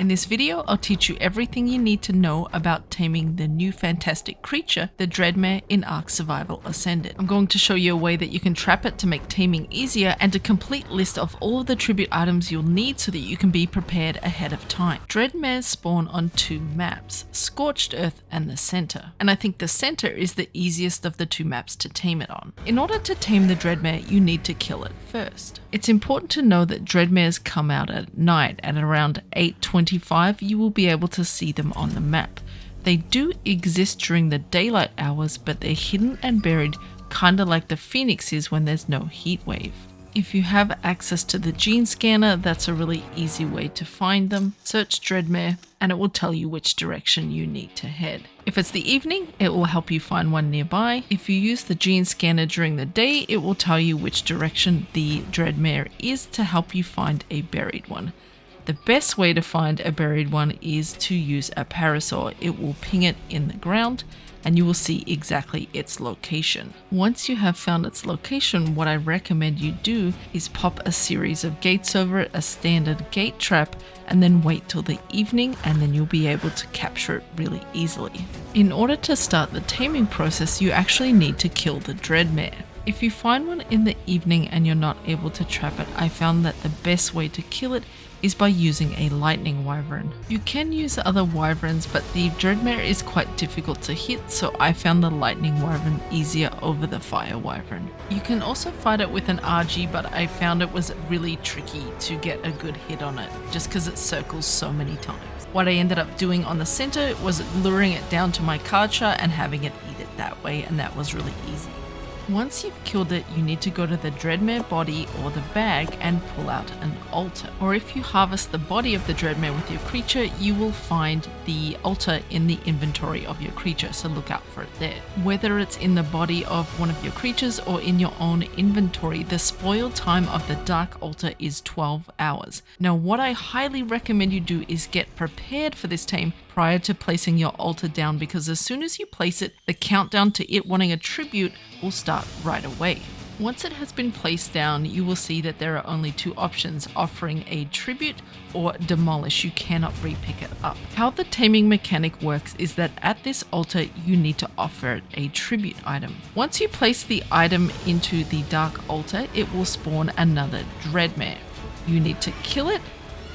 In this video, I'll teach you everything you need to know about taming the new fantastic creature, the Dreadmare in Ark Survival Ascended. I'm going to show you a way that you can trap it to make taming easier and a complete list of all of the tribute items you'll need so that you can be prepared ahead of time. Dreadmares spawn on two maps, Scorched Earth and the Center, and I think the Center is the easiest of the two maps to tame it on. In order to tame the Dreadmare, you need to kill it first. It's important to know that Dreadmares come out at night. At around 8:25, you will be able to see them on the map. They do exist during the daylight hours, but they're hidden and buried, kinda like the Phoenix is when there's no heat wave. If you have access to the gene scanner, that's a really easy way to find them. Search Dreadmare and it will tell you which direction you need to head. If it's the evening, it will help you find one nearby. If you use the gene scanner during the day, it will tell you which direction the Dreadmare is to help you find a buried one. The best way to find a buried one is to use a parasaur. It will ping it in the ground and you will see exactly its location. Once you have found its location, what I recommend you do is pop a series of gates over it, a standard gate trap, and then wait till the evening and then you'll be able to capture it really easily. In order to start the taming process, you actually need to kill the Dreadmare. If you find one in the evening and you're not able to trap it, I found that the best way to kill it is by using a lightning wyvern. You can use other wyverns, but the Dreadmare is quite difficult to hit, so I found the lightning wyvern easier over the fire wyvern. You can also fight it with an RG, but I found it was really tricky to get a good hit on it, just because it circles so many times. What I ended up doing on the center was luring it down to my card shot and having it eat it that way, and that was really easy. Once you've killed it, you need to go to the Dreadmare body or the bag and pull out an altar. Or if you harvest the body of the Dreadmare with your creature, you will find the altar in the inventory of your creature, so look out for it there. Whether it's in the body of one of your creatures or in your own inventory, the spoil time of the dark altar is 12 hours. Now what I highly recommend you do is get prepared for this tame prior to placing your altar down, because as soon as you place it, the countdown to it wanting a tribute will start right away. Once it has been placed down, you will see that there are only two options, offering a tribute or demolish. You cannot repick it up. How the taming mechanic works is that at this altar, you need to offer it a tribute item. Once you place the item into the dark altar, it will spawn another Dreadmare. You need to kill it,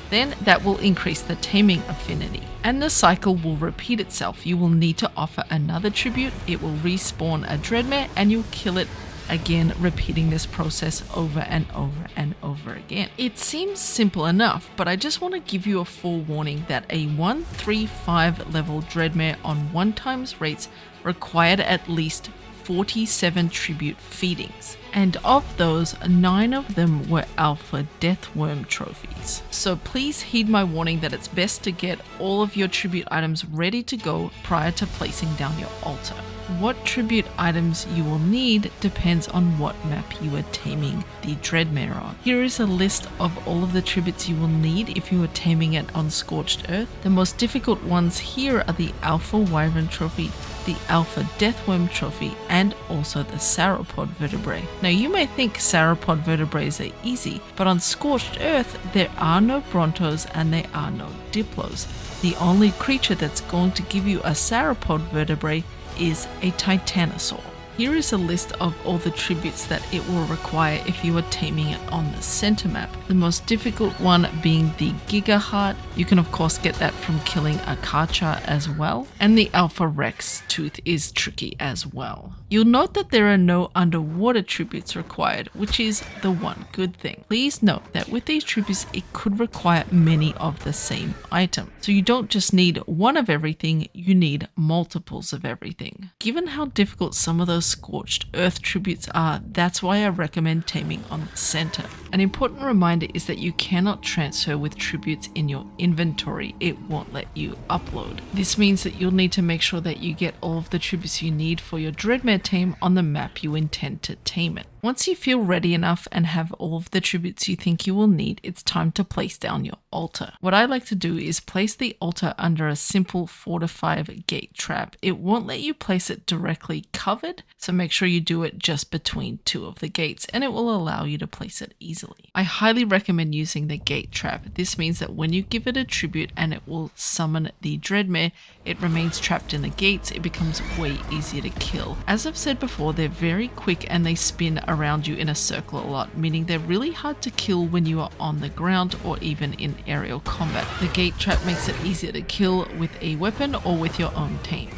then that will increase the taming affinity. And the cycle will repeat itself. You will need to offer another tribute, it will respawn a Dreadmare, and you'll kill it again, repeating this process over and over and over again. It seems simple enough, but I just want to give you a forewarning that a 135 level Dreadmare on 1x rates required at least 47 tribute feedings, and of those, 9 of them were alpha deathworm trophies. So please heed my warning that it's best to get all of your tribute items ready to go prior to placing down your altar. What tribute items you will need depends on what map you are taming the Dreadmare on. Here is a list of all of the tributes you will need if you are taming it on Scorched Earth. The most difficult ones here are the Alpha Wyvern Trophy, the Alpha Deathworm Trophy, and also the Sauropod Vertebrae. Now you may think Sauropod Vertebrae are easy, but on Scorched Earth there are no Brontos and there are no Diplos. The only creature that's going to give you a Sauropod Vertebrae is a Titanosaur. Here is a list of all the tributes that it will require if you are taming it on the center map. The most difficult one being the Giga Heart. You can of course get that from killing a Karcha as well. And the Alpha Rex Tooth is tricky as well. You'll note that there are no underwater tributes required, which is the one good thing. Please note that with these tributes, it could require many of the same item. So you don't just need one of everything, you need multiples of everything. Given how difficult some of those Scorched Earth tributes are, that's why I recommend taming on the center. An important reminder is that you cannot transfer with tributes in your inventory. It won't let you upload. This means that you'll need to make sure that you get all of the tributes you need for your Dreadmare tame on the map you intend to tame it. Once you feel ready enough and have all of the tributes you think you will need, it's time to place down your altar. What I like to do is place the altar under a simple 4 to 5 gate trap. It won't let you place it directly covered, So make sure you do it just between 2 of the gates and it will allow you to place it easily. I highly recommend using the gate trap. This means that when you give it a tribute and it will summon the Dreadmare, it remains trapped in the gates. It becomes way easier to kill. As I've said before, they're very quick and they spin around you in a circle a lot, meaning they're really hard to kill when you are on the ground or even in aerial combat. The gate trap makes it easier to kill with a weapon or with your own Tame.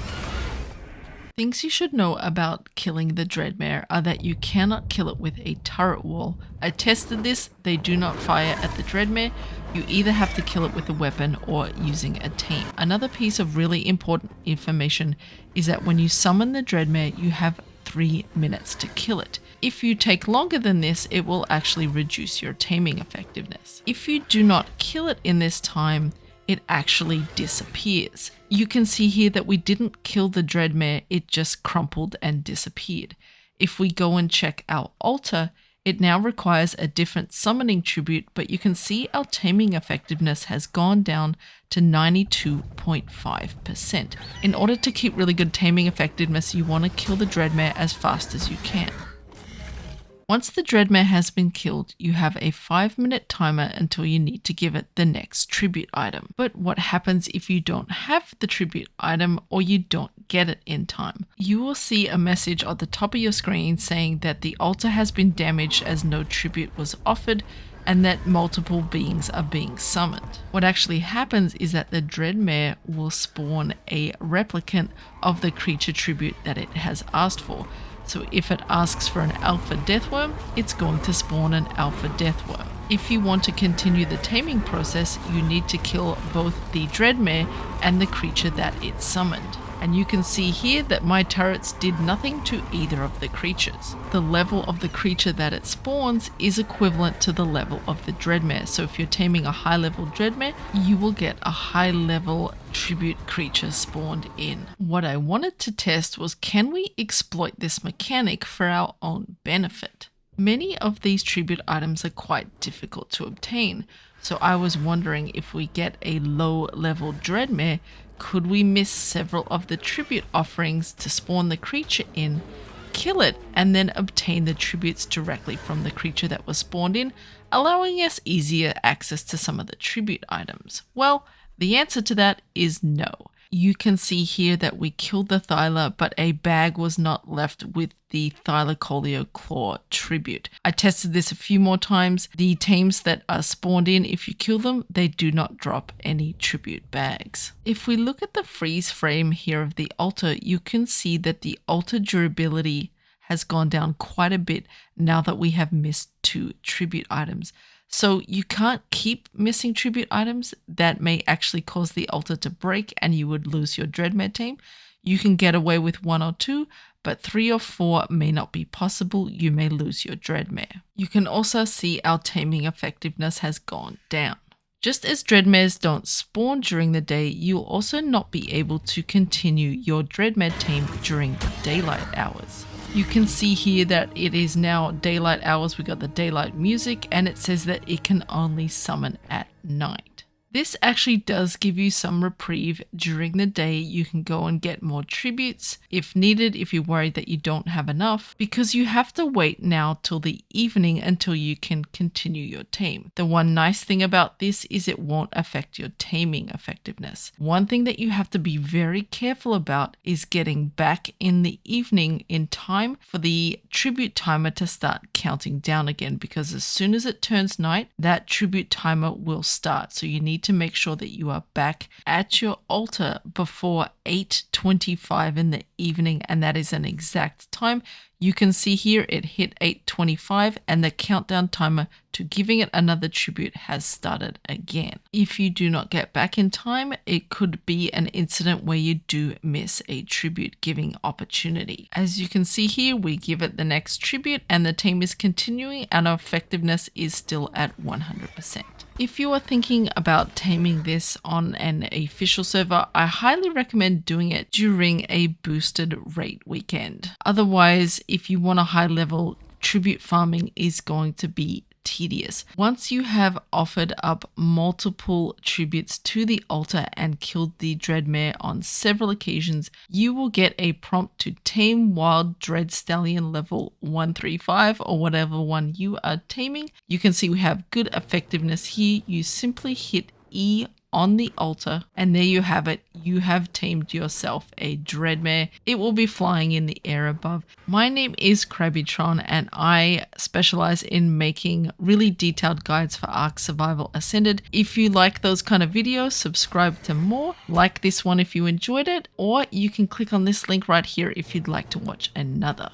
Things you should know about killing the Dreadmare are that you cannot kill it with a turret wall. I tested this, they do not fire at the Dreadmare. You either have to kill it with a weapon or using a Tame. Another piece of really important information is that when you summon the Dreadmare, you have 3 minutes to kill it. If you take longer than this, it will actually reduce your taming effectiveness. If you do not kill it in this time, it actually disappears. You can see here that we didn't kill the Dreadmare, it just crumpled and disappeared. If we go and check our altar, it now requires a different summoning tribute, but you can see our taming effectiveness has gone down to 92.5%. In order to keep really good taming effectiveness, you want to kill the Dreadmare as fast as you can. Once the Dreadmare has been killed, you have a 5-minute timer until you need to give it the next tribute item. But what happens if you don't have the tribute item or you don't get it in time? You will see a message at the top of your screen saying that the altar has been damaged as no tribute was offered and that multiple beings are being summoned. What actually happens is that the Dreadmare will spawn a replicant of the creature tribute that it has asked for. So if it asks for an alpha deathworm, it's going to spawn an alpha deathworm. If you want to continue the taming process, you need to kill both the Dreadmare and the creature that it summoned. And you can see here that my turrets did nothing to either of the creatures. The level of the creature that it spawns is equivalent to the level of the Dreadmare. So if you're taming a high level Dreadmare, you will get a high level tribute creature spawned in. What I wanted to test was, can we exploit this mechanic for our own benefit? Many of these tribute items are quite difficult to obtain. So I was wondering, if we get a low level Dreadmare, could we miss several of the tribute offerings to spawn the creature in, kill it, and then obtain the tributes directly from the creature that was spawned in, allowing us easier access to some of the tribute items? Well, the answer to that is no. You can see here that we killed the Thyla, but a bag was not left with the Thylacoleo Claw tribute. I tested this a few more times. The tames that are spawned in, if you kill them, they do not drop any tribute bags. If we look at the freeze frame here of the altar, you can see that the altar durability has gone down quite a bit now that we have missed 2 tribute items. So you can't keep missing tribute items. That may actually cause the altar to break and you would lose your Dreadmare tame. You can get away with 1 or 2, but 3 or 4 may not be possible. You may lose your Dreadmare. You can also see our taming effectiveness has gone down. Just as Dreadmares don't spawn during the day, you'll also not be able to continue your Dreadmare tame during the daylight hours. You can see here that it is now daylight hours. We got the daylight music and it says that it can only summon at night. This actually does give you some reprieve during the day. You can go and get more tributes if needed, if you're worried that you don't have enough, because you have to wait now till the evening until you can continue your tame. The one nice thing about this is it won't affect your taming effectiveness. One thing that you have to be very careful about is getting back in the evening in time for the tribute timer to start counting down again, because as soon as it turns night, that tribute timer will start. So you need to make sure that you are back at your altar before 8:25 in the evening, and that is an exact time. You can see here it hit 8:25 and the countdown timer to giving it another tribute has started again. If you do not get back in time, it could be an incident where you do miss a tribute giving opportunity. As you can see here, we give it the next tribute and the tame is continuing and our effectiveness is still at 100%. If you are thinking about taming this on an official server, I highly recommend doing it during a boosted rate weekend. Otherwise, if you want a high level, tribute farming is going to be tedious. Once you have offered up multiple tributes to the altar and killed the Dreadmare on several occasions, you will get a prompt to tame wild Dread Stallion level 135 or whatever one you are taming. You can see we have good effectiveness here. You simply hit E on the altar, and there you have it. You have tamed yourself a Dreadmare. It will be flying in the air above. My name is Krabbytron, and I specialize in making really detailed guides for Ark Survival Ascended. If you like those kind of videos, subscribe to more. Like this one if you enjoyed it, or you can click on this link right here if you'd like to watch another.